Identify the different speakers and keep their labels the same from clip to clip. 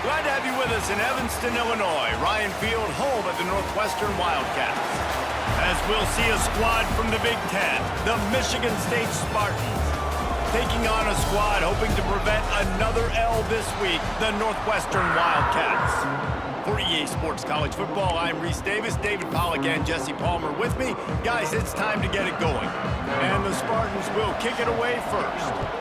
Speaker 1: Glad to have you with us in Evanston, Illinois. Ryan Field, home of the Northwestern Wildcats. As we'll see a squad from the Big Ten, the Michigan State Spartans, taking on a squad hoping to prevent another L this week, the Northwestern Wildcats. For EA Sports College Football, I'm Reese Davis, David Pollack, and Jesse Palmer with me. Guys, it's time to get it going. And the Spartans will kick it away first.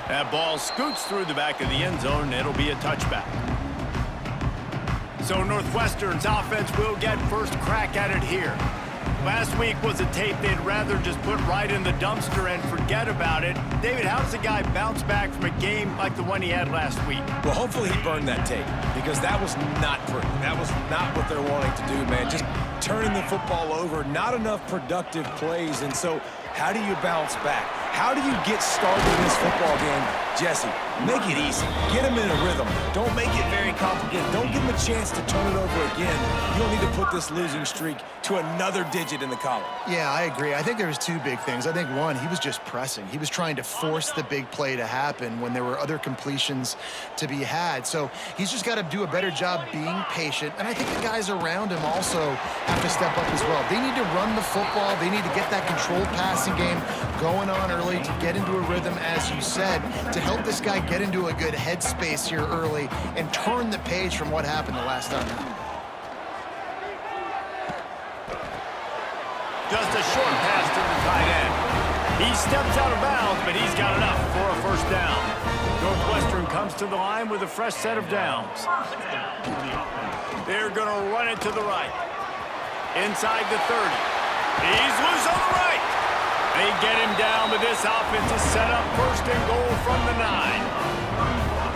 Speaker 1: That ball scoots through the back of the end zone, and it'll be a touchback. So Northwestern's offense will get first crack at it here. Last week was a tape they'd rather just put right in the dumpster and forget about it. David, how does a guy bounce back from a game like the one he had last week?
Speaker 2: Well, hopefully he burned that tape, because that was not pretty. That was not what they're wanting to do, man. Just turning the football over, not enough productive plays. And so how do you bounce back? How do you get started in this football game? Jesse, make it easy. Get him in a rhythm. Don't make it very complicated. Don't give him a chance to turn it over again. You don't need to put this losing streak to another digit in the column.
Speaker 3: Yeah, I agree. I think there was two big things. I think, one, he was just pressing. He was trying to force the big play to happen when there were other completions to be had. So he's just got to do a better job being patient. And I think the guys around him also have to step up as well. They need to run the football. They need to get that controlled passing game going on early to get into a rhythm, as you said, to help this guy get into a good headspace here early and turn the page from what happened the last time out.
Speaker 1: Just a short pass to the tight end. He steps out of bounds, but he's got enough for a first down. Northwestern comes to the line with a fresh set of downs. They're going to run it to the right. Inside the 30. He's loose on the right. They get him down, but this offense is set up first and goal from the 9.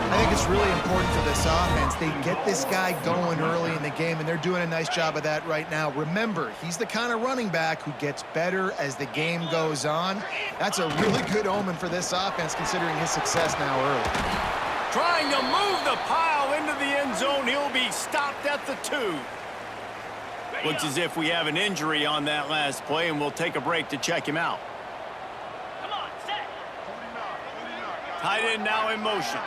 Speaker 3: I think it's really important for this offense. They get this guy going early in the game, and they're doing a nice job of that right now. Remember, he's the kind of running back who gets better as the game goes on. That's a really good omen for this offense, considering his success now early.
Speaker 1: Trying to move the pile into the end zone. He'll be stopped at the 2. Looks as if we have an injury on that last play, and we'll take a break to check him out. Tight end now in motion.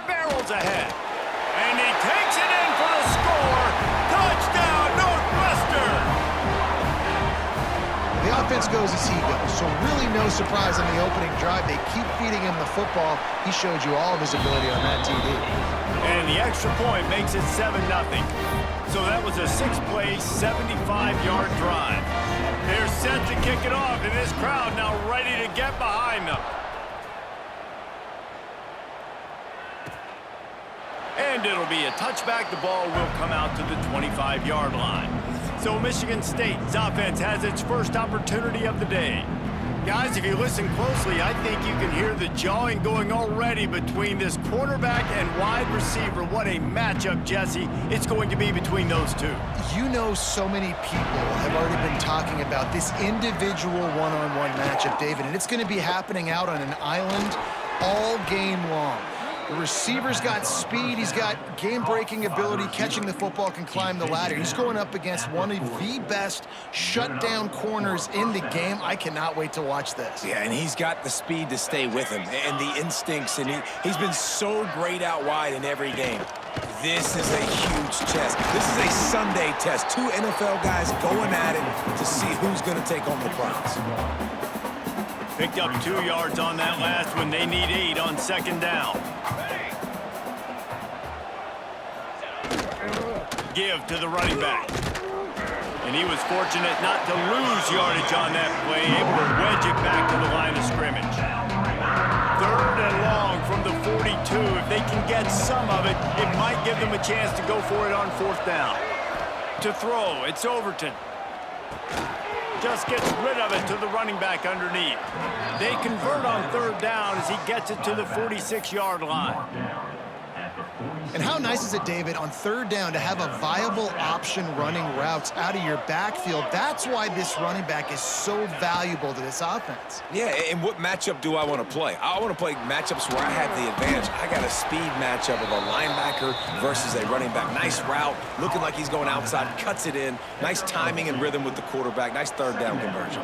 Speaker 1: Barrels ahead. And he takes it in for the score. Touchdown, Northwestern!
Speaker 3: The offense goes as he goes, so really no surprise on the opening drive. They keep feeding him the football. He showed you all of his ability on that TD.
Speaker 1: And the extra point makes it 7-0. So that was a 6-play, 75-yard drive. They're set to kick it off, and this crowd now ready to get behind them. And it'll be a touchback. The ball will come out to the 25-yard line. So Michigan State's offense has its first opportunity of the day. Guys, if you listen closely, I think you can hear the jawing going already between this quarterback and wide receiver. What a matchup, Jesse, it's going to be between those two.
Speaker 3: You know, so many people have already been talking about this individual one-on-one matchup, David, and it's going to be happening out on an island all game long. The receiver's got speed. He's got game-breaking ability. Catching the football, can climb the ladder. He's going up against one of the best shutdown corners in the game. I cannot wait to watch this.
Speaker 2: Yeah, and he's got the speed to stay with him and the instincts, and he's been so great out wide in every game. This is a huge test. This is a Sunday test. Two NFL guys going at it to see who's going to take home the prize.
Speaker 1: Picked up 2 yards on that last one. They need 8 on second down. Give to the running back. And he was fortunate not to lose yardage on that play, able to wedge it back to the line of scrimmage. 3rd and long from the 42. If they can get some of it, it might give them a chance to go for it on 4th down. To throw, it's Overton. Just gets rid of it to the running back underneath. They convert on 3rd down as he gets it to the 46-yard line.
Speaker 3: And how nice is it, David, on 3rd down to have a viable option running routes out of your backfield? That's why this running back is so valuable to this offense.
Speaker 2: Yeah, and what matchup do I want to play? I want to play matchups where I have the advantage. I got a speed matchup of a linebacker versus a running back. Nice route, looking like he's going outside, cuts it in. Nice timing and rhythm with the quarterback. Nice 3rd down conversion.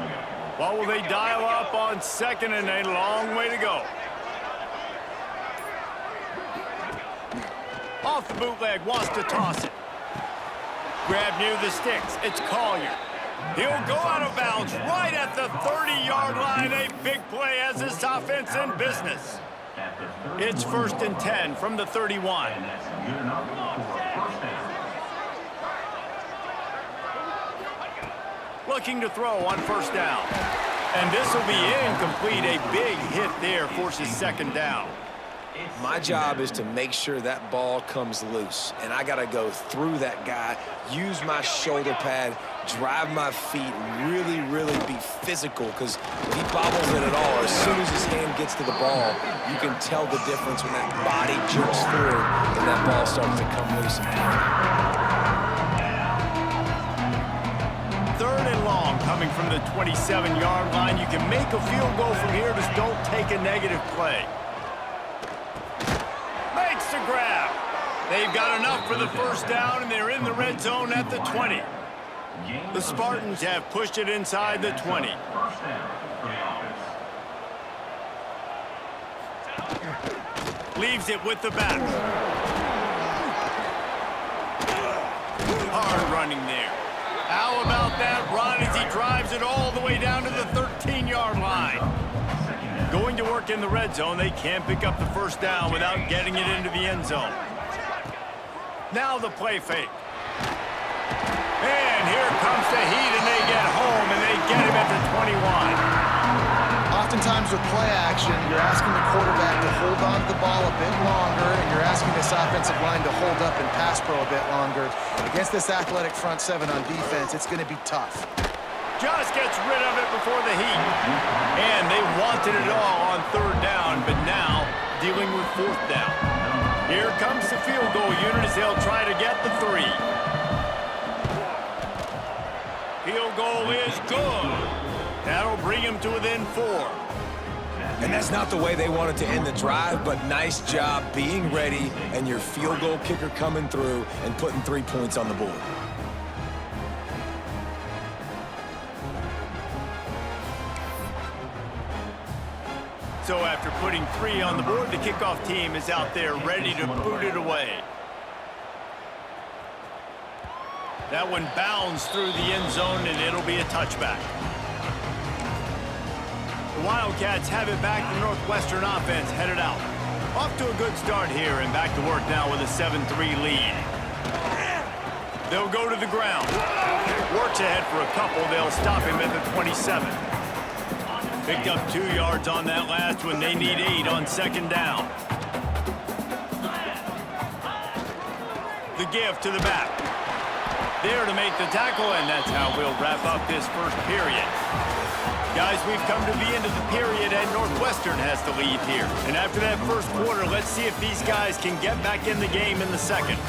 Speaker 1: What will they dial up on second and a long way to go? Off the bootleg, wants to toss it. Grab near the sticks. It's Collier. He'll go out of bounds right at the 30-yard line. A big play as this offense in business. It's 1st and 10 from the 31. Looking to throw on 1st down. And this will be incomplete. A big hit there forces 2nd down.
Speaker 2: My job is to make sure that ball comes loose, and I got to go through that guy, use my shoulder pad, drive my feet, really, really be physical, because if he bobbles it at all, as soon as his hand gets to the ball, you can tell the difference when that body jerks through and that ball starts to come loose.
Speaker 1: 3rd and long coming from the 27-yard line. You can make a field goal from here, just don't take a negative play. Makes the grab. They've got enough for the 1st down, and they're in the red zone at the 20. The Spartans have pushed it inside the 20. Leaves it with the back. Hard running there. How about that run as he drives it all the way down to the 13-yard line? Going to work in the red zone, they can't pick up the 1st down without getting it into the end zone. Now the play fake. And here comes the heat, and they get home, and they get him at the 21.
Speaker 3: Oftentimes with play action, you're asking the quarterback to hold on to the ball a bit longer, and you're asking this offensive line to hold up and pass pro a bit longer. Against this athletic front seven on defense, it's going to be tough.
Speaker 1: Just gets rid of it before the heat. And they wanted it all on 3rd down, but now dealing with 4th down. Here comes the field goal unit as they'll try to get the 3. Field goal is good. That'll bring him to within 4.
Speaker 2: And that's not the way they wanted to end the drive, but nice job being ready and your field goal kicker coming through and putting 3 points on the board.
Speaker 1: So after putting 3 on the board, the kickoff team is out there ready to boot it away. That one bounds through the end zone, and it'll be a touchback. The Wildcats have it back. The Northwestern offense headed out. Off to a good start here, and back to work now with a 7-3 lead. They'll go to the ground. Works ahead for a couple. They'll stop him at the 27. Picked up 2 yards on that last one. They need 8 on 2nd down. The give to the back. There to make the tackle, and that's how we'll wrap up this 1st period. Guys, we've come to the end of the period, and Northwestern has the lead here. And after that 1st quarter, let's see if these guys can get back in the game in the 2nd.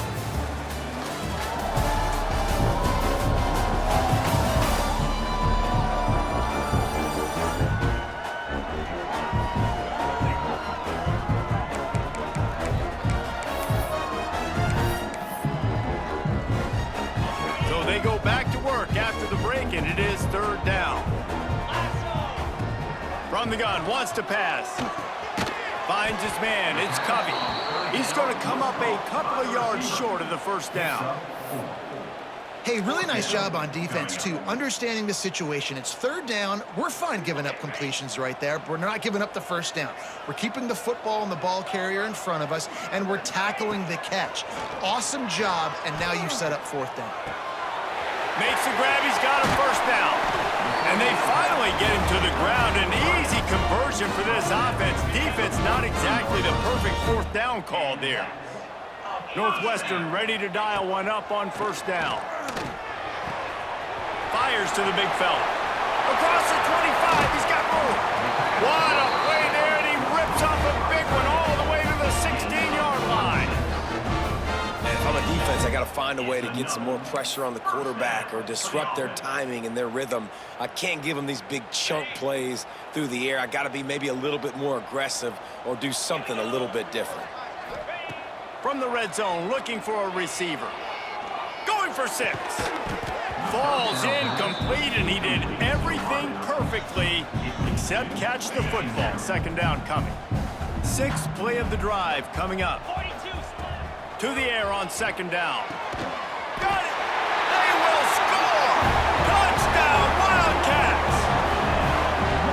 Speaker 1: So they go back to work after the break, and it is 3rd down. From the gun, wants to pass. Finds his man, it's Covey. He's going to come up a couple of yards short of the 1st down.
Speaker 3: Hey, really nice job on defense, too, understanding the situation. It's 3rd down. We're fine giving up completions right there, but we're not giving up the 1st down. We're keeping the football and the ball carrier in front of us, and we're tackling the catch. Awesome job, and now you set up 4th down.
Speaker 1: Makes the grab, he's got a 1st down. And they finally get him to the ground. An easy conversion for this offense. Defense not exactly the perfect 4th down call there. Northwestern ready to dial one up on 1st down. Fires to the big fella. Across the 25, he's got room. What a play there, and he rips off a big one all the way to the 16-yard line.
Speaker 2: And if I'm a defense, I got to find a way to get some more pressure on the quarterback or disrupt their timing and their rhythm. I can't give them these big chunk plays through the air. I got to be maybe a little bit more aggressive or do something a little bit different.
Speaker 1: From the red zone, looking for a receiver. Going for 6. falls incomplete, and he did everything perfectly except catch the football. Second down coming. Sixth play of the drive coming up. To the air on second down. Got it! They will score! Touchdown, Wildcats!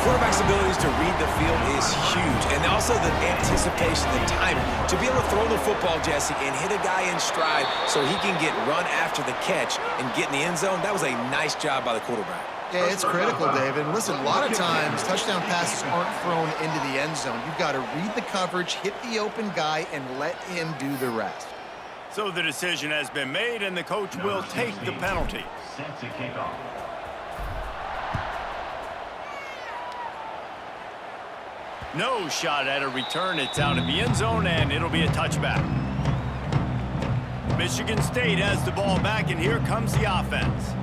Speaker 2: Quarterback's abilities to read the field is huge, and also the anticipation, the timing. To be able to throw the football, Jesse, and hit a guy in stride so he can get run after the catch and get in the end zone, that was a nice job by the quarterback.
Speaker 3: Yeah, it's critical, David. And listen, a lot of times, touchdown passes aren't thrown into the end zone. You've got to read the coverage, hit the open guy, and let him do the rest.
Speaker 1: So the decision has been made, and the coach will take the penalty. No shot at a return. It's out in the end zone, and it'll be a touchback. Michigan State has the ball back, and here comes the offense.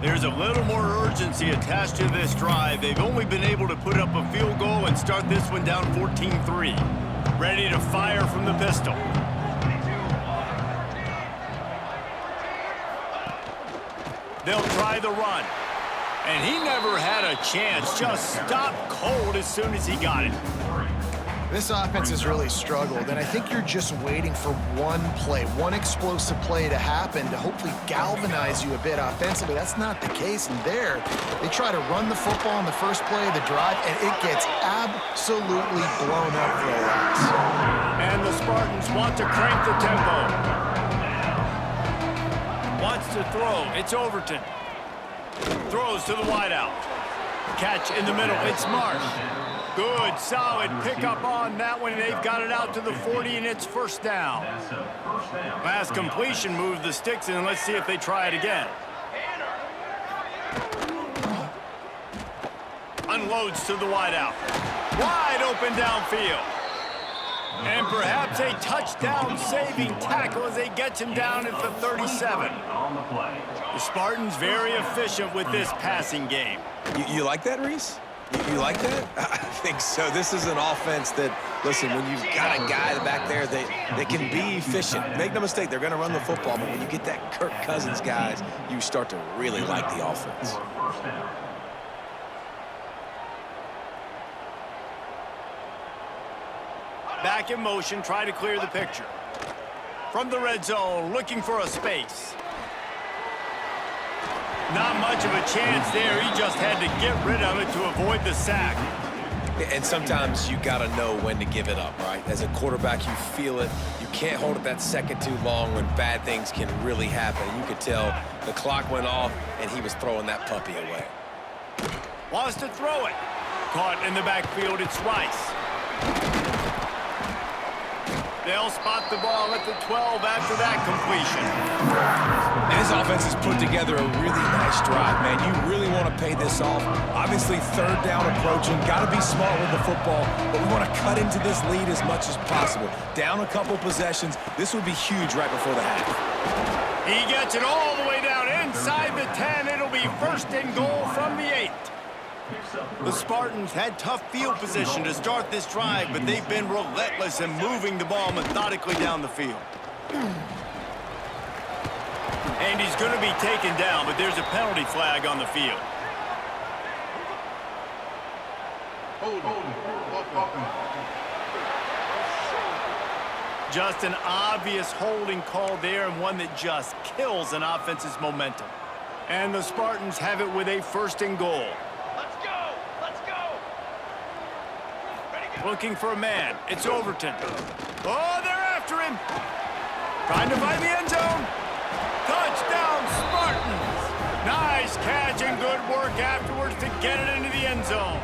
Speaker 1: There's a little more urgency attached to this drive. They've only been able to put up a field goal and start this one down 14-3. Ready to fire from the pistol. They'll try the run. And he never had a chance. Just stopped cold as soon as he got it.
Speaker 3: This offense has really struggled, and I think you're just waiting for one play, one explosive play to happen to hopefully galvanize you a bit offensively. That's not the case, and there, they try to run the football in the first play of the drive, and it gets absolutely blown up for a loss.
Speaker 1: And the Spartans want to crank the tempo. Wants to throw. It's Overton. Throws to the wideout. Catch in the middle. It's Marsh. Good, solid pickup on that one. They've got it out to the 40, and it's first down. Last completion moved the sticks, and let's see if they try it again. Unloads to the wideout. Wide open downfield. And perhaps a touchdown-saving tackle as they get him down at the 37. The Spartans very efficient with this passing game.
Speaker 2: You like that, Reese? You like that? I think so. This is an offense that, listen, when you've got a guy back there that can be efficient. Make no mistake, they're going to run the football, but when you get that Kirk Cousins guys, you start to really like the offense.
Speaker 1: Back in motion, try to clear the picture. From the red zone, looking for a space. Not much of a chance there. He just had to get rid of it to avoid the sack.
Speaker 2: And sometimes you got to know when to give it up, right? As a quarterback, you feel it. You can't hold it that second too long when bad things can really happen. You could tell the clock went off, and he was throwing that puppy away.
Speaker 1: Wants to throw it. Caught in the backfield, it's Rice. They'll spot the ball at the 12 after that completion.
Speaker 2: And his offense has put together a really nice drive, man. You really want to pay this off. Obviously, third down approaching. Got to be smart with the football, but we want to cut into this lead as much as possible. Down a couple possessions. This would be huge right before the half.
Speaker 1: He gets it all the way down inside the 10. It'll be first and goal from the 8. The Spartans had tough field position to start this drive, but they've been relentless in moving the ball methodically down the field. And he's going to be taken down, but there's a penalty flag on the field. Just an obvious holding call there, and one that just kills an offense's momentum. And the Spartans have it with a first and goal. Looking for a man. It's Overton. Oh, they're after him. Trying to find the end zone. Touchdown, Spartans. Nice catch and good work afterwards to get it into the end zone.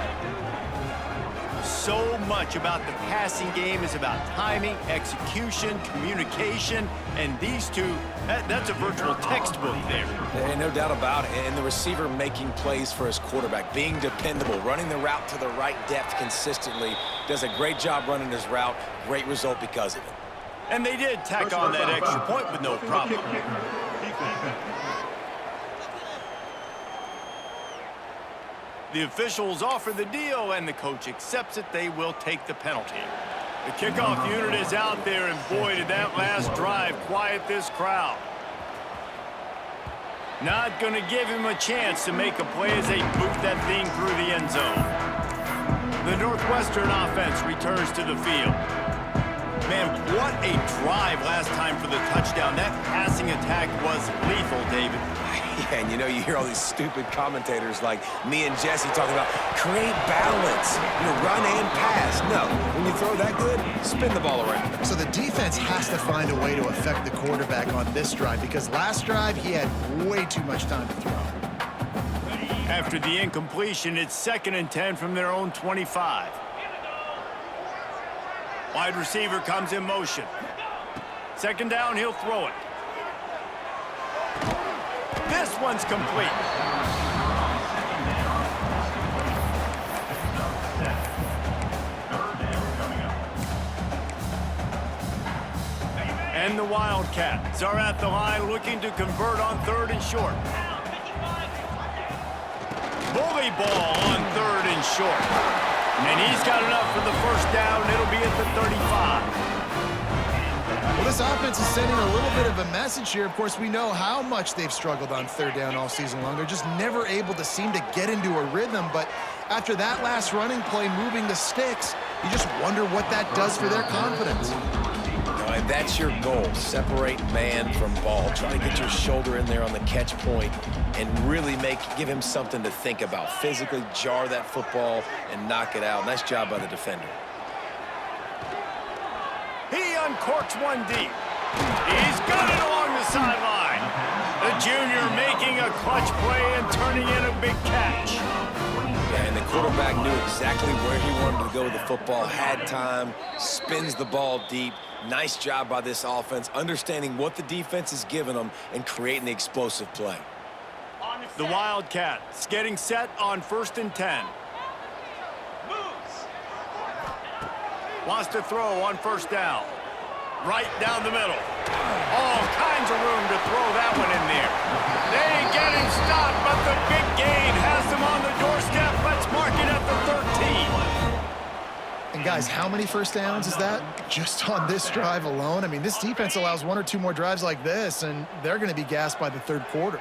Speaker 1: So much about the passing game is about timing, execution, communication, and these two, that's a virtual textbook there.
Speaker 2: And no doubt about it. And the receiver making plays for his quarterback, being dependable, running the route to the right depth consistently, does a great job running his route. Great result because of it.
Speaker 1: And they did tack on that extra point with no problem. The officials offer the deal, and the coach accepts it. They will take the penalty. The kickoff unit is out there, and boy, did that last drive quiet this crowd. Not going to give him a chance to make a play as they boot that thing through the end zone. The Northwestern offense returns to the field. Man, what a drive last time for the touchdown. That passing attack was lethal, David.
Speaker 2: Yeah, and you hear all these stupid commentators like me and Jesse talking about create balance, run and pass. No, when you throw that good, spin the ball around.
Speaker 3: So the defense has to find a way to affect the quarterback on this drive because last drive he had way too much time to throw.
Speaker 1: After the incompletion, it's 2nd and 10 from their own 25. Wide receiver comes in motion. 2nd down, he'll throw it. This one's complete. And the Wildcats are at the line looking to convert on 3rd and short. Bully ball on 3rd and short. And he's got enough for the 1st down. It'll be at the 35.
Speaker 3: Well, this offense is sending a little bit of a message here. Of course, we know how much they've struggled on 3rd down all season long. They're just never able to seem to get into a rhythm. But after that last running play, moving the sticks, you just wonder what that does for their confidence.
Speaker 2: And that's your goal. Separate man from ball. Try to get your shoulder in there on the catch point and really give him something to think about. Physically jar that football and knock it out. Nice job by the defender.
Speaker 1: He uncorks one deep. He's got it along the sideline. The junior making a clutch play and turning in a big catch.
Speaker 2: Yeah, and the quarterback knew exactly where he wanted to go with the football, had time, spins the ball deep. Nice job by this offense, understanding what the defense is giving them and creating the explosive play.
Speaker 1: The Wildcats getting set on 1st and 10. Wants to throw on 1st down. Right down the middle. All kinds of room to throw that one in there. They get him stopped, but the big gain has them on the doorstep. Let's mark it at the 13.
Speaker 3: And guys, how many 1st downs is that? Just on this drive alone? I mean, this defense allows 1 or 2 more drives like this, and they're going to be gassed by the 3rd quarter.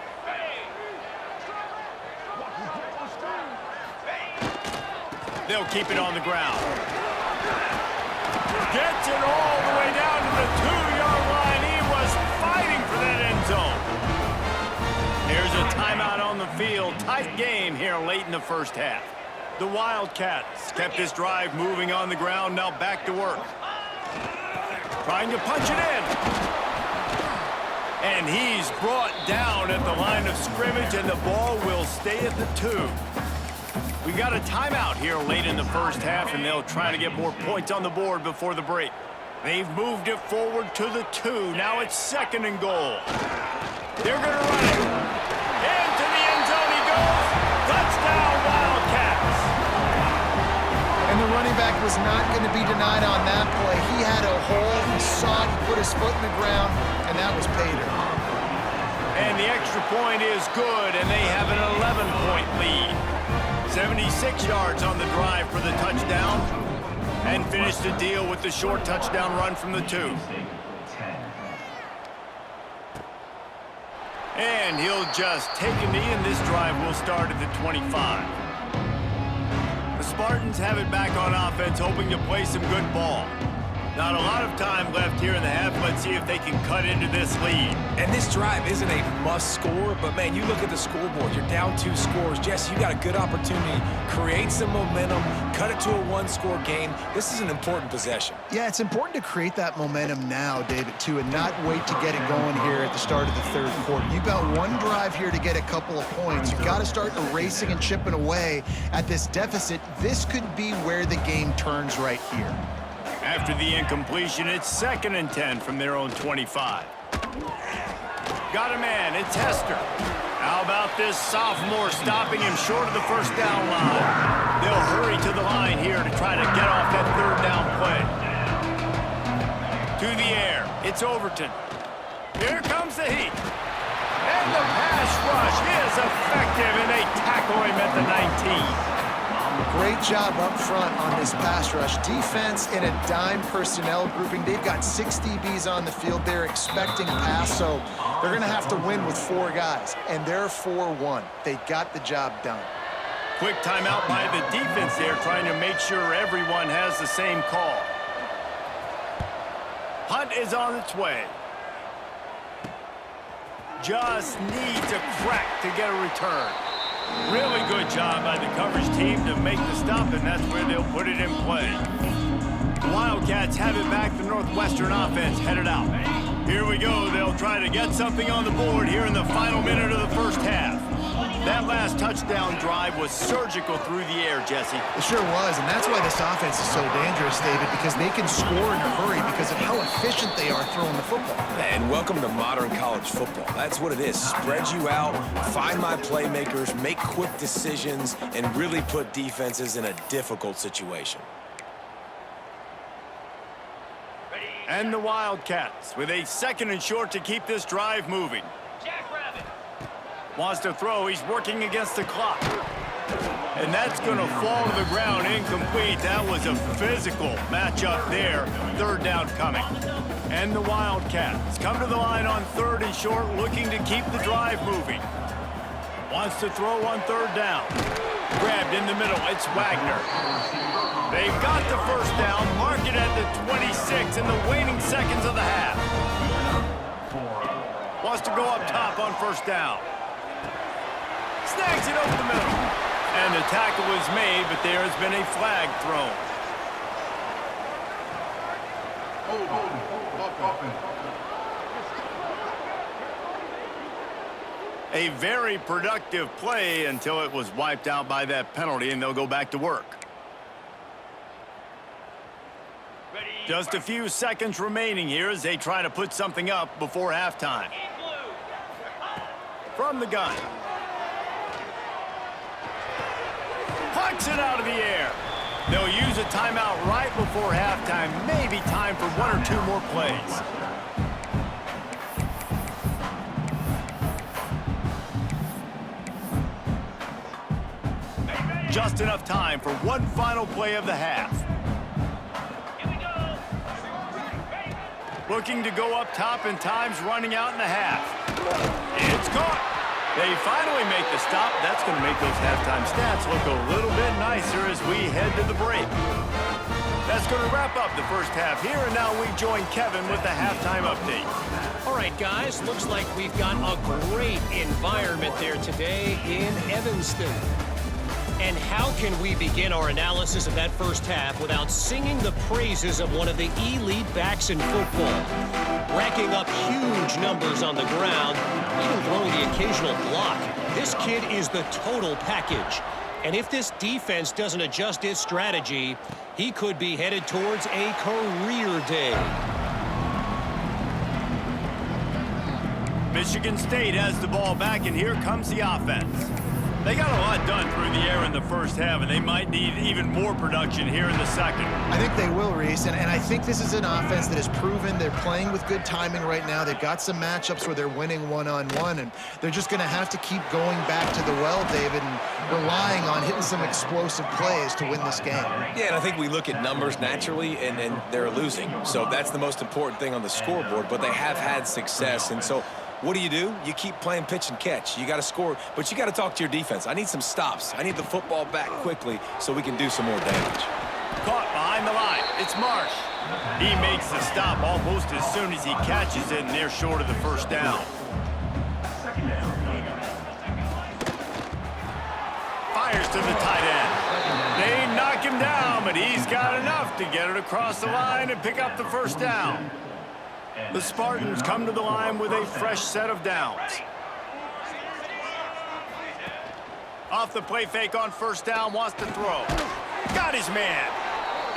Speaker 1: They'll keep it on the ground. Gets it all the way down to the 2-yard line. He was fighting for that end zone. Here's a timeout on the field. Tight game here late in the 1st half. The Wildcats kept this drive moving on the ground. Now back to work. Trying to punch it in. And he's brought down at the line of scrimmage, and the ball will stay at the 2. We got a timeout here late in the 1st half, and they'll try to get more points on the board before the break. They've moved it forward to the 2. Now it's 2nd and goal. They're going to run it. Into the end zone he goes. Touchdown, Wildcats.
Speaker 3: And the running back was not going to be denied on that play. He had a hole. He saw it. He put his foot in the ground, and that was pay dirt.
Speaker 1: And the extra point is good, and they have an 11-point lead. 76 yards on the drive for the touchdown, and finish the deal with the short touchdown run from the 2. And he'll just take a knee, and this drive will start at the 25. The Spartans have it back on offense, hoping to play some good ball. Not a lot of time left here in the half. Let's see if they can cut into this lead.
Speaker 2: And this drive isn't a must score, but man, you look at the scoreboard, you're down 2 scores. Jesse, you got a good opportunity. Create some momentum, cut it to a 1-score game. This is an important possession.
Speaker 3: Yeah, it's important to create that momentum now, David, too, and not wait to get it going here at the start of the 3rd quarter. You've got 1 drive here to get a couple of points. You've got to start erasing and chipping away at this deficit. This could be where the game turns right here.
Speaker 1: After the incompletion, it's 2nd and 10 from their own 25. Got a man, it's Hester. How about this sophomore stopping him short of the 1st down line? They'll hurry to the line here to try to get off that 3rd down play. To the air, it's Overton. Here comes the heat. And the pass rush is effective, and they tackle him at the 19.
Speaker 3: Great job up front on this pass rush. Defense in a dime personnel grouping. They've got 6 DBs on the field. They're expecting pass, so they're going to have to win with 4 guys, and they're 4-1. They got the job done.
Speaker 1: Quick timeout by the defense there, trying to make sure everyone has the same call. Hunt is on its way. Just needs a crack to get a return. Really good job by the coverage team to make the stop, and that's where they'll put it in play. The Wildcats have it back. The Northwestern offense headed out. Here we go. They'll try to get something on the board here in the final minute of the first half. That last touchdown drive was surgical through the air, Jesse.
Speaker 3: It sure was, and that's why this offense is so dangerous, David, because they can score in a hurry because of how efficient they are throwing the football.
Speaker 2: And welcome to modern college football. That's what it is. Spread you out, find my playmakers, make quick decisions, and really put defenses in a difficult situation.
Speaker 1: And the Wildcats with a 2nd and short to keep this drive moving. Wants to throw. He's working against the clock. And that's going to fall to the ground incomplete. That was a physical matchup there. 3rd down coming. And the Wildcats come to the line on 3rd and short, looking to keep the drive moving. Wants to throw on 3rd down. Grabbed in the middle. It's Wagner. They've got the 1st down. Mark it at the 26 in the waning seconds of the half. Wants to go up top on 1st down. Snags it over the middle. And the tackle was made, but there has been a flag thrown. A very productive play until it was wiped out by that penalty, and they'll go back to work. Just a few seconds remaining here as they try to put something up before halftime. From the gun. Pucks it out of the air. They'll use a timeout right before halftime. Maybe time for 1 or 2 more plays. Just enough time for one final play of the half. Looking to go up top, and time's running out in the half. It's caught. They finally make the stop. That's going to make those halftime stats look a little bit nicer as we head to the break. That's going to wrap up the first half here, and now we join Kevin with the halftime update.
Speaker 4: All right, guys, looks like we've got a great environment there today in Evanston. And how can we begin our analysis of that first half without singing the praises of one of the elite backs in football? Racking up huge numbers on the ground, even throwing the occasional block. This kid is the total package. And if this defense doesn't adjust its strategy, he could be headed towards a career day.
Speaker 1: Michigan State has the ball back, and here comes the offense. They got a lot done through the air in the first half, and they might need even more production here in the second.
Speaker 3: I think they will, Reese, and I think this is an offense that has proven they're playing with good timing right now. They've got some matchups where they're winning one-on-one, and they're just going to have to keep going back to the well, David, and relying on hitting some explosive plays to win this game.
Speaker 2: Yeah, and I think we look at numbers naturally, and they're losing. So that's the most important thing on the scoreboard, but they have had success, and so what do? You keep playing pitch and catch. You got to score, but you got to talk to your defense. I need some stops. I need the football back quickly so we can do some more damage.
Speaker 1: Caught behind the line. It's Marsh. He makes the stop almost as soon as he catches it, and they're short of the 1st down. Fires to the tight end. They knock him down, but he's got enough to get it across the line and pick up the 1st down. The Spartans come to the line with a fresh set of downs. Off the play fake on 1st down, wants to throw. Got his man.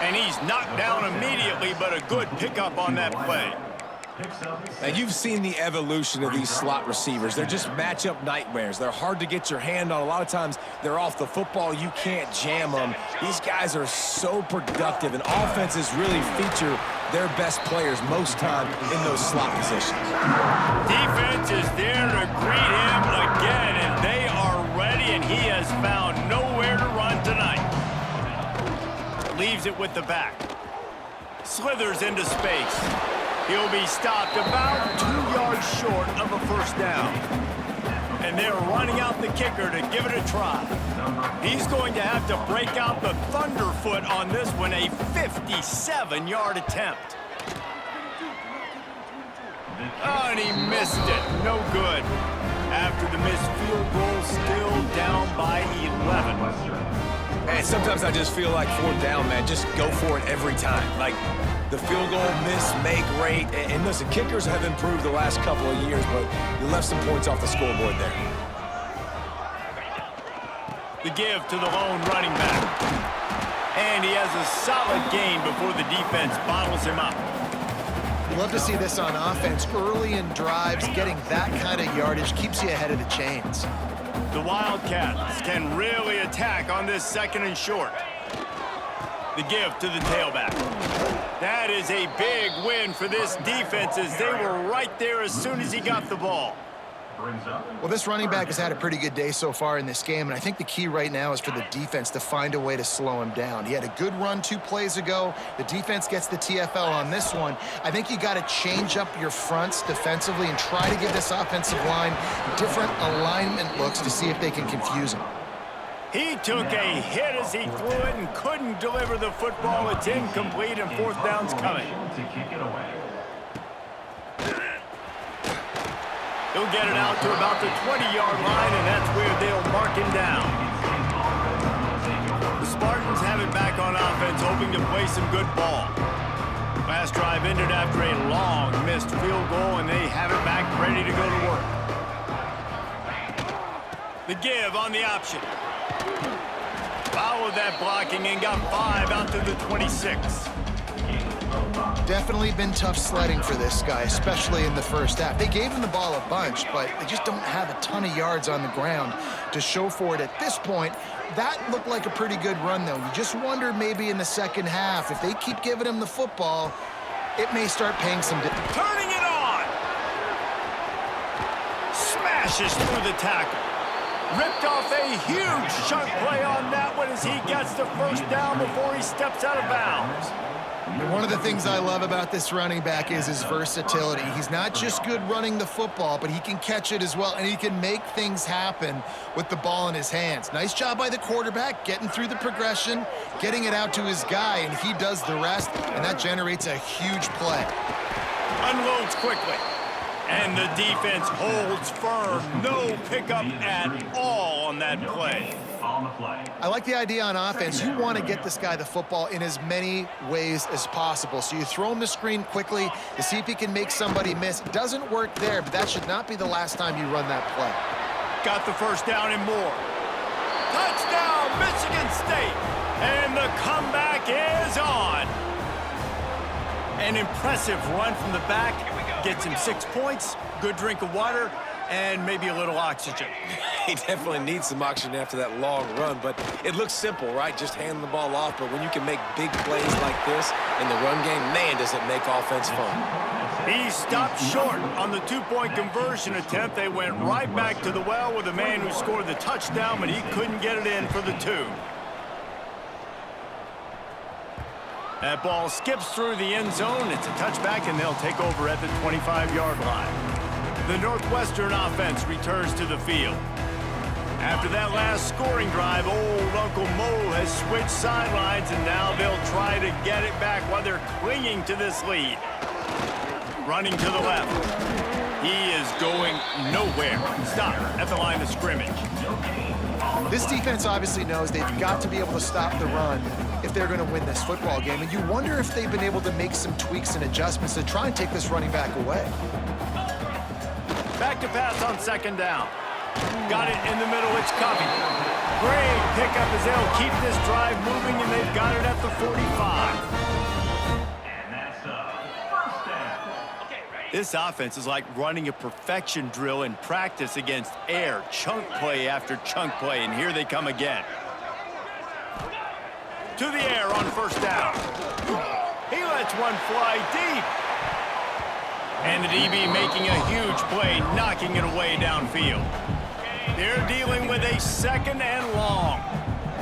Speaker 1: And he's knocked down immediately, but a good pickup on that play.
Speaker 2: Now, you've seen the evolution of these slot receivers. They're just matchup nightmares. They're hard to get your hand on. A lot of times, they're off the football. You can't jam them. These guys are so productive, and offenses really feature their best players most time in those slot positions.
Speaker 1: Defense is there to greet him again, and they are ready, and he has found nowhere to run tonight. leaves it with the back. Slithers into space. He'll be stopped about 2 yards short of a first down. And they're running out the kicker to give it a try. He's going to have to break out the thunderfoot on this one, a 57-yard attempt. Oh, and he missed it. No good. After the missed field goal, still down by 11.
Speaker 2: And sometimes I just feel like fourth down, man, just go for it every time. Like the field goal miss, make rate. And listen, kickers have improved the last couple of years, but you left some points off the scoreboard there.
Speaker 1: The give to the lone running back. And he has a solid gain before the defense bottles him up.
Speaker 3: You love to see this on offense. Early in drives, getting that kind of yardage keeps you ahead of the chains.
Speaker 1: The Wildcats can really attack on this second and short. The give to the tailback. That is a big win for this defense as they were right there as soon as he got the ball.
Speaker 3: Well, this running back has had a pretty good day so far in this game, and I think the key right now is for the defense to find a way to slow him down. He had a good run 2 plays ago. The defense gets the TFL on this one. I think you got to change up your fronts defensively and try to give this offensive line different alignment looks to see if they can confuse him.
Speaker 1: He took a hit as he threw it and couldn't deliver the football. It's incomplete and fourth down's coming. He'll get it out to about the 20-yard line, and that's where they'll mark him down. The Spartans have it back on offense, hoping to play some good ball. Last drive ended after a long missed field goal, and they have it back ready to go to work. The give on the option. Followed that blocking and got 5 out to the 26.
Speaker 3: Definitely been tough sledding for this guy, especially in the first half. They gave him the ball a bunch, but they just don't have a ton of yards on the ground to show for it at this point. That looked like a pretty good run, though. You just wonder maybe in the second half, if they keep giving him the football, it may start paying some dividends.
Speaker 1: Turning it on! Smashes through the tackle. Ripped off a huge chunk play on that one as he gets the first down before he steps out of bounds.
Speaker 3: And one of the things I love about this running back is his versatility. He's not just good running the football, but he can catch it as well, and he can make things happen with the ball in his hands. Nice job by the quarterback, getting through the progression, getting it out to his guy, and he does the rest, and that generates a huge play.
Speaker 1: Unloads quickly, and the defense holds firm. No pickup at all on that play.
Speaker 3: I like the idea on offense. You want to get this guy the football in as many ways as possible. So you throw him the screen quickly to see if he can make somebody miss. It doesn't work there, but that should not be the last time you run that play.
Speaker 1: Got the first down and more. Touchdown, Michigan State! And the comeback is on. An impressive run from the back. Gets him 6 points, good drink of water, and maybe a little oxygen.
Speaker 2: He definitely needs some oxygen after that long run, but it looks simple, right? Just hand the ball off, but when you can make big plays like this in the run game, man, does it make offense fun.
Speaker 1: He stopped short on the 2-point conversion attempt. They went right back to the well with the man who scored the touchdown, but he couldn't get it in for the 2. That ball skips through the end zone. It's a touchback, and they'll take over at the 25-yard line. The Northwestern offense returns to the field. After that last scoring drive, old Uncle Mo has switched sidelines, and now they'll try to get it back while they're clinging to this lead. Running to the left. He is going nowhere. Stop at the line of scrimmage.
Speaker 3: This defense obviously knows they've got to be able to stop the run if they're going to win this football game. And you wonder if they've been able to make some tweaks and adjustments to try and take this running back away.
Speaker 1: Back to pass on second down. Got it in the middle, it's Covey. Great pickup as they'll keep this drive moving, and they've got it at the 45. This offense is like running a perfection drill in practice against air, chunk play after chunk play, and here they come again. To the air on first down. He lets one fly deep. And the DB making a huge play, knocking it away downfield. They're dealing with a second and long.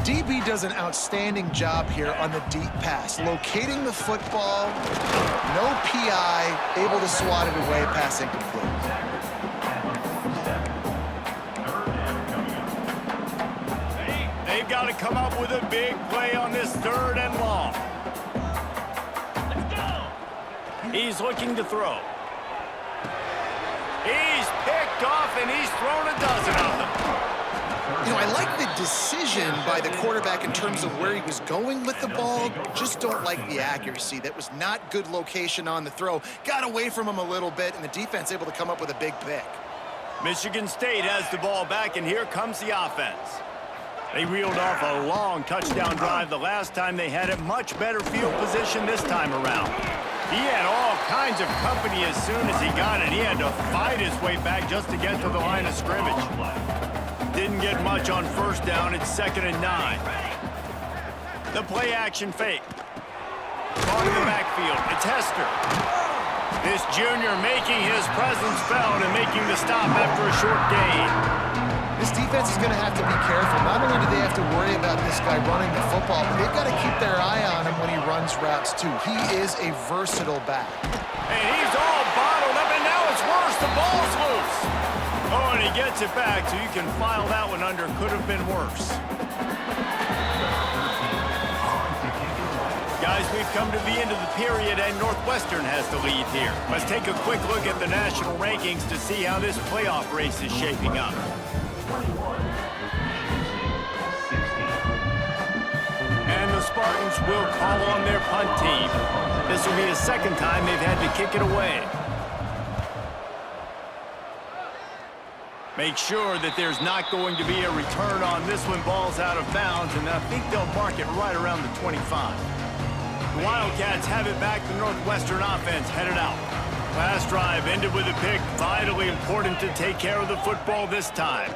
Speaker 3: DB does an outstanding job here on the deep pass, locating the football, no PI, able to swat it away, pass incomplete.
Speaker 1: They've got to come up with a big play on this 3rd and long. He's looking to throw. He's picked off, and he's thrown a dozen of them.
Speaker 3: You know, I like the decision by the quarterback in terms of where he was going with the ball. Just don't like the accuracy. That was not good location on the throw. Got away from him a little bit, and the defense able to come up with a big pick.
Speaker 1: Michigan State has the ball back, and here comes the offense. They reeled off a long touchdown drive the last time they had it. Much better field position this time around. He had all kinds of company as soon as he got it. He had to fight his way back just to get to the line of scrimmage. Didn't get much on 1st down. It's 2nd and 9. The play action fake. Ball in the backfield. It's Hester. This junior making his presence felt and making the stop after a short gain.
Speaker 3: This defense is going to have to be careful. Not only do they have to worry about this guy running the football, but they've got to keep their eye on him when he runs routes, too. He is a versatile back.
Speaker 1: And he's all bottled up, and now it's worse. The ball's loose. Oh, and he gets it back, so you can file that one under. Could have been worse. Guys, we've come to the end of the period, and Northwestern has the lead here. Let's take a quick look at the national rankings to see how this playoff race is shaping up. And the Spartans will call on their punt team. This will be the 2nd time they've had to kick it away. Make sure that there's not going to be a return on this one. Ball's out of bounds, and I think they'll mark it right around the 25. The Wildcats have it back. The Northwestern offense headed out. Last drive ended with a pick. Vitally important to take care of the football this time.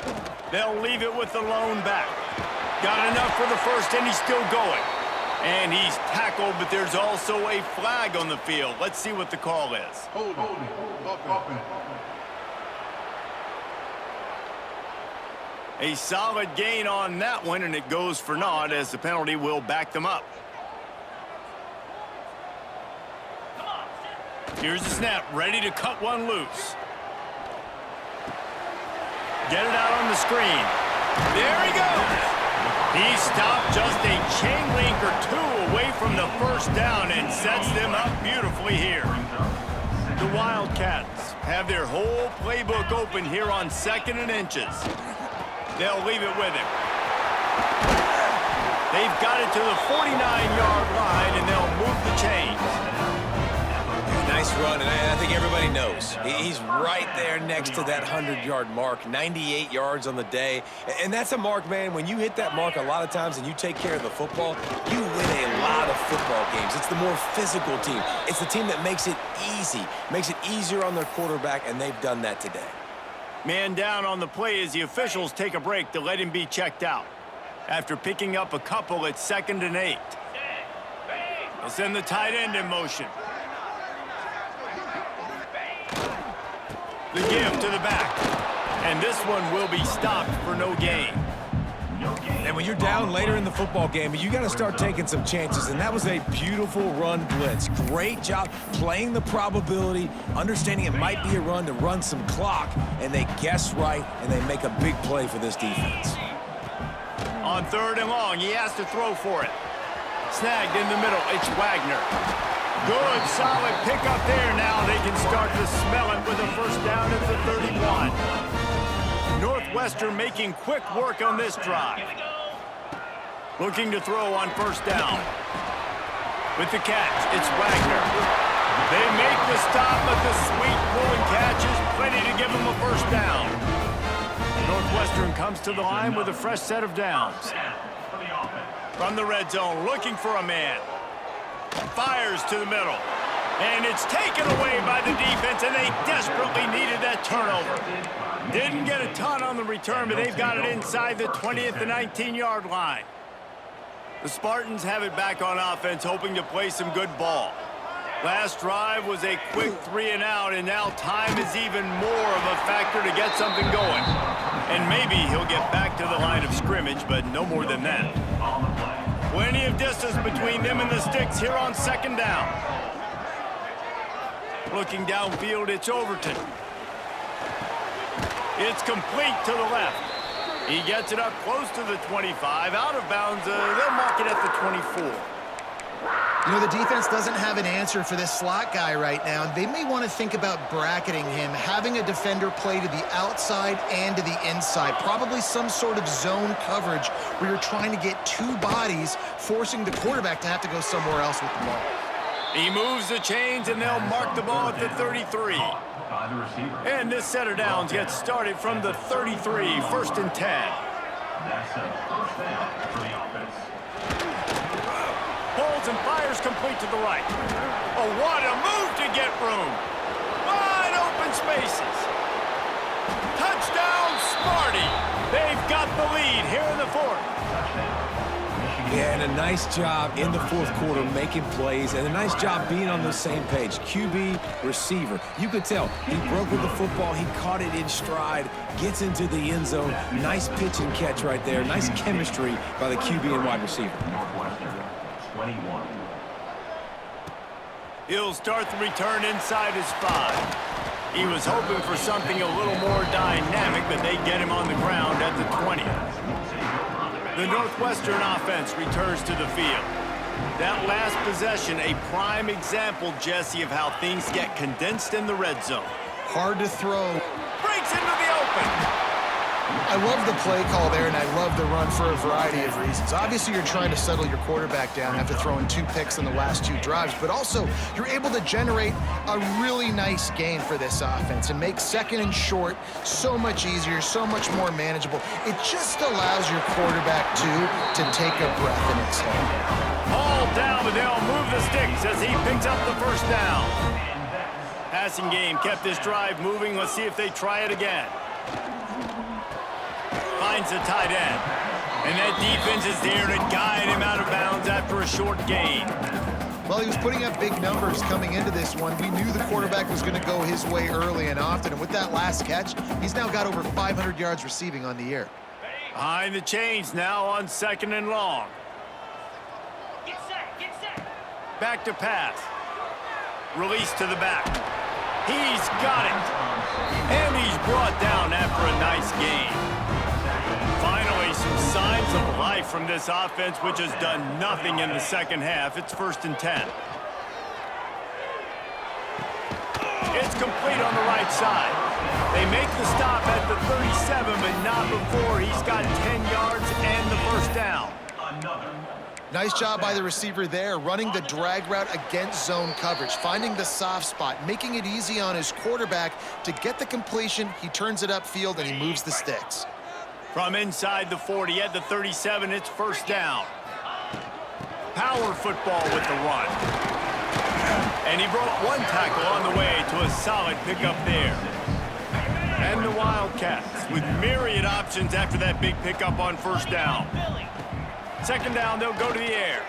Speaker 1: They'll leave it with the lone back. Got enough for the 1st, and he's still going. And he's tackled, but there's also a flag on the field. Let's see what the call is.
Speaker 5: Hold it.
Speaker 1: A solid gain on that one, and it goes for naught as the penalty will back them up. Here's the snap, ready to cut one loose. Get it out on the screen. There he goes. He stopped just a chain link or 2 away from the 1st down and sets them up beautifully here. The Wildcats have their whole playbook open here on 2nd and inches. They'll leave it with him. They've got it to the 49-yard line, and they'll move the chains.
Speaker 2: Nice run, and I think everybody knows. He's right there next to that 100-yard mark, 98 yards on the day. And that's a mark, man, when you hit that mark a lot of times and you take care of the football, you win a lot of football games. It's the more physical team. It's the team that makes it easy, makes it easier on their quarterback, and they've done that today.
Speaker 1: Man down on the play as the officials take a break to let him be checked out. After picking up a couple, it's 2nd and 8. They'll send the tight end in motion. The give to the back. And this one will be stopped for no gain.
Speaker 2: And when you're down later in the football game, you got to start taking some chances. And that was a beautiful run blitz. Great job playing the probability, understanding it might be a run to run some clock. And they guess right, and they make a big play for this defense.
Speaker 1: On 3rd and long, he has to throw for it. Snagged in the middle, it's Wagner. Good, solid pickup there. Now they can start to smell it with a 1st down at the 31. Northwestern making quick work on this drive. Looking to throw on 1st down. With the catch, it's Wagner. They make the stop, but the sweet pulling catch is plenty to give them a 1st down. Northwestern comes to the line with a fresh set of downs. From the red zone, looking for a man. Fires to the middle. And it's taken away by the defense, and they desperately needed that turnover. Didn't get a ton on the return, but they've got it inside the 20 at the 19-yard line. The Spartans have it back on offense, hoping to play some good ball. Last drive was a quick 3 and out, and now time is even more of a factor to get something going. And maybe he'll get back to the line of scrimmage, but no more than that. Plenty of distance between them and the sticks here on second down. Looking downfield, it's Overton. It's complete to the left. He gets it up close to the 25. Out of bounds, they'll mark it at the 24.
Speaker 3: You know, the defense doesn't have an answer for this slot guy right now. They may want to think about bracketing him, having a defender play to the outside and to the inside. Probably some sort of zone coverage where you're trying to get two bodies, forcing the quarterback to have to go somewhere else with the ball.
Speaker 1: He moves the chains, and they'll mark the ball at the 33. And this set of downs gets started from the 33, first and 10. Pulls and fires complete to the right. Oh, what a move to get room. Wide open spaces. Touchdown, Sparty. They've got the lead here in the fourth.
Speaker 2: Yeah, and a nice job in the fourth quarter making plays, and a nice job being on the same page. QB, receiver. You could tell he broke with the football. He caught it in stride, gets into the end zone. Nice pitch and catch right there. Nice chemistry by the QB and wide receiver.
Speaker 5: Northwestern, 21.
Speaker 1: He'll start the return inside his 5. He was hoping for something a little more dynamic, but they get him on the ground at the 20. The Northwestern offense returns to the field. That last possession, a prime example, Jesse, of how things get condensed in the red zone.
Speaker 3: Hard to throw.
Speaker 1: Breaks into the open.
Speaker 3: I love the play call there, and I love the run for a variety of reasons. Obviously, you're trying to settle your quarterback down after throwing 2 picks in the last 2 drives, but also you're able to generate a really nice gain for this offense and make second and short so much easier, so much more manageable. It just allows your quarterback, to take a breath and exhale.
Speaker 1: All down, but they'll move the sticks as he picks up the first down. Passing game kept this drive moving. Let's see if they try it again. Finds the tight end. And that defense is there to guide him out of bounds after a short gain.
Speaker 3: Well, he was putting up big numbers coming into this one. We knew the quarterback was going to go his way early and often. And with that last catch, he's now got over 500 yards receiving on the year.
Speaker 1: Behind the chains now on second and long.
Speaker 6: Get set.
Speaker 1: Back to pass. Release to the back. He's got it. And he's brought down after a nice gain. Finally, some signs of life from this offense, which has done nothing in the second half. It's first and 10. It's complete on the right side. They make the stop at the 37, but not before he's got 10 yards and the first down.
Speaker 3: Nice job by the receiver there, running the drag route against zone coverage, finding the soft spot, making it easy on his quarterback to get the completion. He turns it upfield, and he moves the sticks.
Speaker 1: From inside the 40 at the 37, it's first down. Power football with the run. And he broke 1 tackle on the way to a solid pickup there. And the Wildcats with myriad options after that big pickup on first down. Second down, they'll go to the air.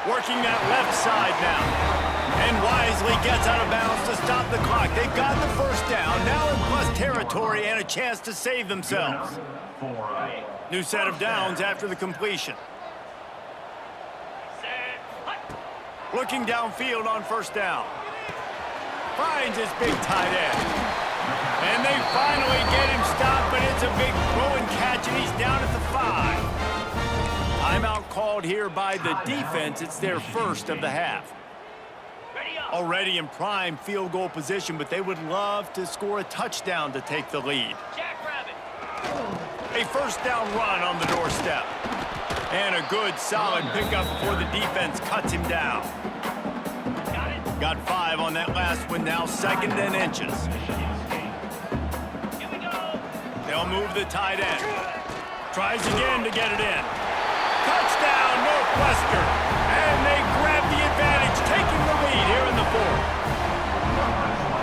Speaker 1: Working that left side now. And wisely gets out of bounds to stop the clock. They've got the first down, now in plus territory and a chance to save themselves. New set of downs after the completion. Looking downfield on first down. Finds his big tight end. And they finally get him stopped, but it's a big throw and catch, and he's down at the 5. Timeout called here by the defense. It's their first of the half. Already in prime field goal position, but they would love to score a touchdown to take the lead. A first down run on the doorstep. And a good, solid pickup before the defense cuts him down. Got 5 on that last one, now second and inches. They'll move the tight end. Tries again to get it in. Touchdown, Northwestern. And they grab the advantage, taking the lead here in the fourth.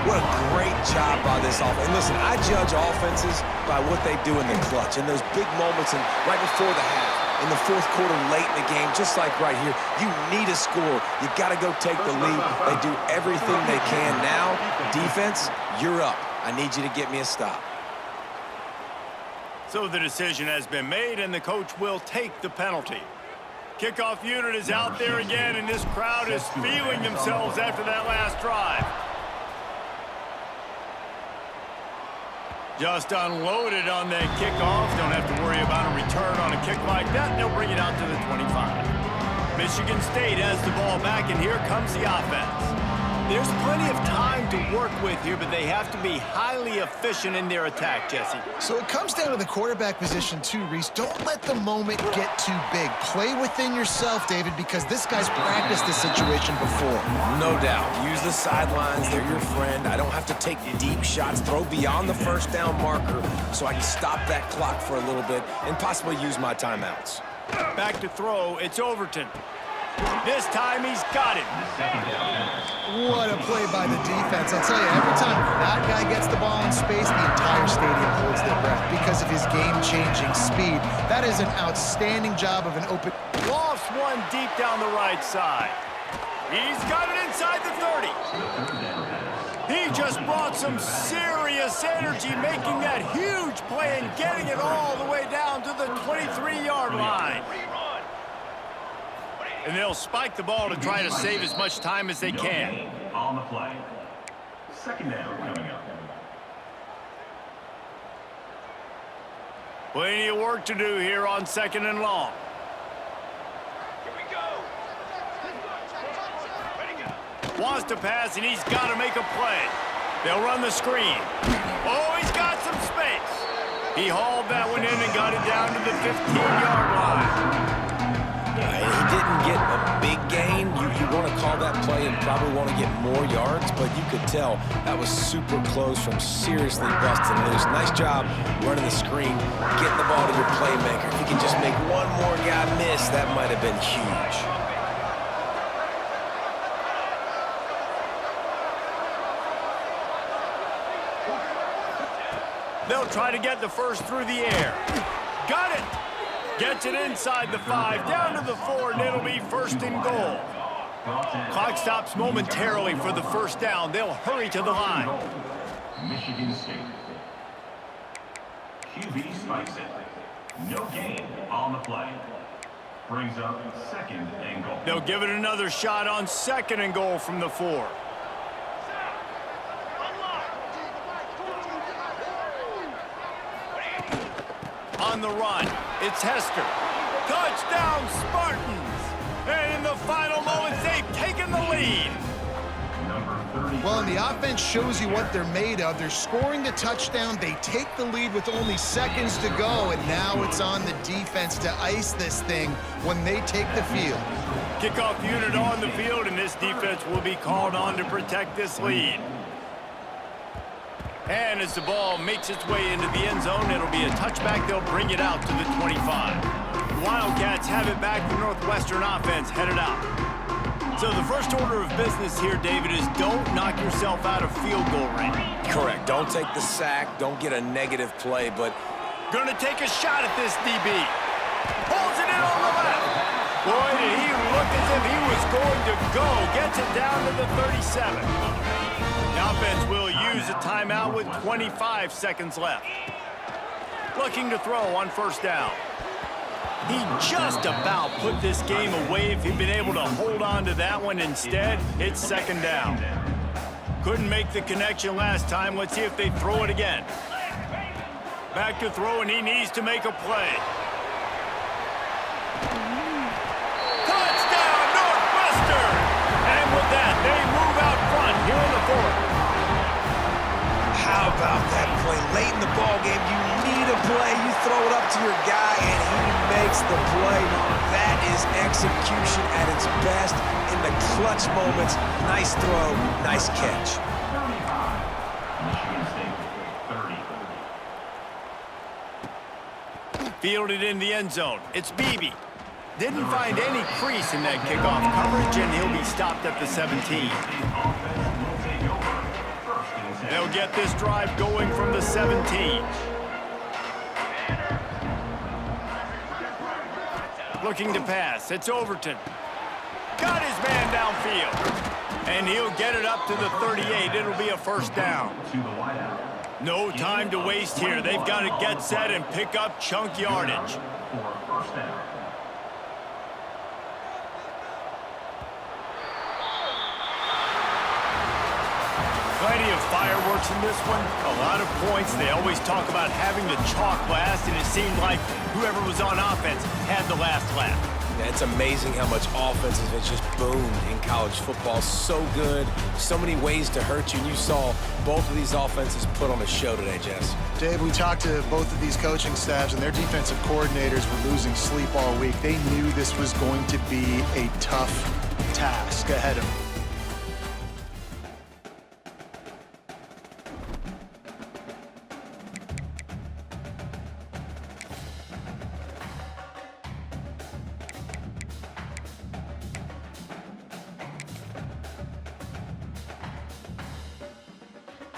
Speaker 2: What a great job by this offense. And listen, I judge offenses by what they do in the clutch, in those big moments and right before the half, in the fourth quarter, late in the game, just like right here. You need a score. You got to go take the lead. They do everything they can. Now, defense, you're up. I need you to get me a stop.
Speaker 1: So the decision has been made, and the coach will take the penalty. Kickoff unit is out there again, and this crowd is feeling themselves after that last drive. Just unloaded on that kickoff. Don't have to worry about a return on a kick like that. They'll bring it out to the 25. Michigan State has the ball back, and here comes the offense. There's plenty of time to work with here, but they have to be highly efficient in their attack, Jesse.
Speaker 3: So it comes down to the quarterback position too, Reese. Don't let the moment get too big. Play within yourself, David, because this guy's practiced this situation before.
Speaker 2: No doubt. Use the sidelines. They're your friend. I don't have to take deep shots. Throw beyond the first down marker so I can stop that clock for a little bit and possibly use my timeouts.
Speaker 1: Back to throw. It's Overton. This time he's got it.
Speaker 3: What a play by the defense. I'll tell you, every time that guy gets the ball in space, the entire stadium holds their breath because of his game-changing speed. That is an outstanding job of an open...
Speaker 1: Lost one deep down the right side. He's got it inside the 30. He just brought some serious energy, making that huge play and getting it all the way down to the 23-yard line. And they'll spike the ball to try to save as much time as they can.
Speaker 5: On the play. Second down coming up.
Speaker 1: Plenty of work to do here on second and long.
Speaker 6: Here we go. Ready to go.
Speaker 1: Wants to pass, and he's got to make a play. They'll run the screen. Oh, he's got some space. He hauled that one in and got it down to the 15-yard line.
Speaker 2: He didn't get a big gain. You want to call that play and probably want to get more yards, but you could tell that was super close from seriously busting loose. Nice job running the screen, getting the ball to your playmaker. If you can just make one more guy miss, that might have been huge.
Speaker 1: They'll try to get the first through the air. Got it! Gets it inside the 5, down to the 4, and it'll be first and goal. Clock stops momentarily for the first down. They'll hurry to the line.
Speaker 5: Michigan State. QB spikes it. No gain on the play. Brings up second and goal.
Speaker 1: They'll give it another shot on second and goal from the 4. On the run, it's Hester. Touchdown, Spartans! And in the final moments, they've taken the lead.
Speaker 3: Well, and the offense shows you what they're made of. They're scoring the touchdown. They take the lead with only seconds to go, and now it's on the defense to ice this thing when they take the field.
Speaker 1: Kickoff unit on the field, and this defense will be called on to protect this lead. And as the ball makes its way into the end zone, it'll be a touchback. They'll bring it out to the 25. The Wildcats have it back. The Northwestern offense headed out. So the first order of business here, David, is don't knock yourself out of field goal range.
Speaker 2: Correct. Don't take the sack. Don't get a negative play, but...
Speaker 1: Going to take a shot at this DB. Pulls it in on the left. Boy, did he look as if he was going to go. Gets it down to the 37. The offense will use a timeout with 25 seconds left. Looking to throw on first down. He just about put this game away if he'd been able to hold on to that one. Instead, it's second down. Couldn't make the connection last time. Let's see if they throw it again. Back to throw, and he needs to make a play. Touchdown, Northwestern! And with that, they move out front here in the 4th.
Speaker 2: How about that play? Late in the ball game, you need a play. You throw it up to your guy, and he makes the play. That is execution at its best in the clutch moments. Nice throw, nice catch.
Speaker 5: 35. Michigan State, 30.
Speaker 1: Fielded in the end zone. It's Beebe. Didn't find any crease in that kickoff coverage, and he'll be stopped at the 17. They'll get this drive going from the 17. Looking to pass. It's Overton. Got his man downfield. And he'll get it up to the 38. It'll be a first down.
Speaker 5: To the wideout.
Speaker 1: No time to waste here. They've got to get set and pick up chunk yardage.
Speaker 5: For a first down.
Speaker 1: Plenty of fireworks in this one. A lot of points. They always talk about having the chalk last, and it seemed like whoever was on offense had the last laugh.
Speaker 2: Yeah, it's amazing how much offense has just boomed in college football. So good, so many ways to hurt you. And you saw both of these offenses put on a show today, Jess.
Speaker 3: Dave, we talked to both of these coaching staffs, and their defensive coordinators were losing sleep all week. They knew this was going to be a tough task ahead of them.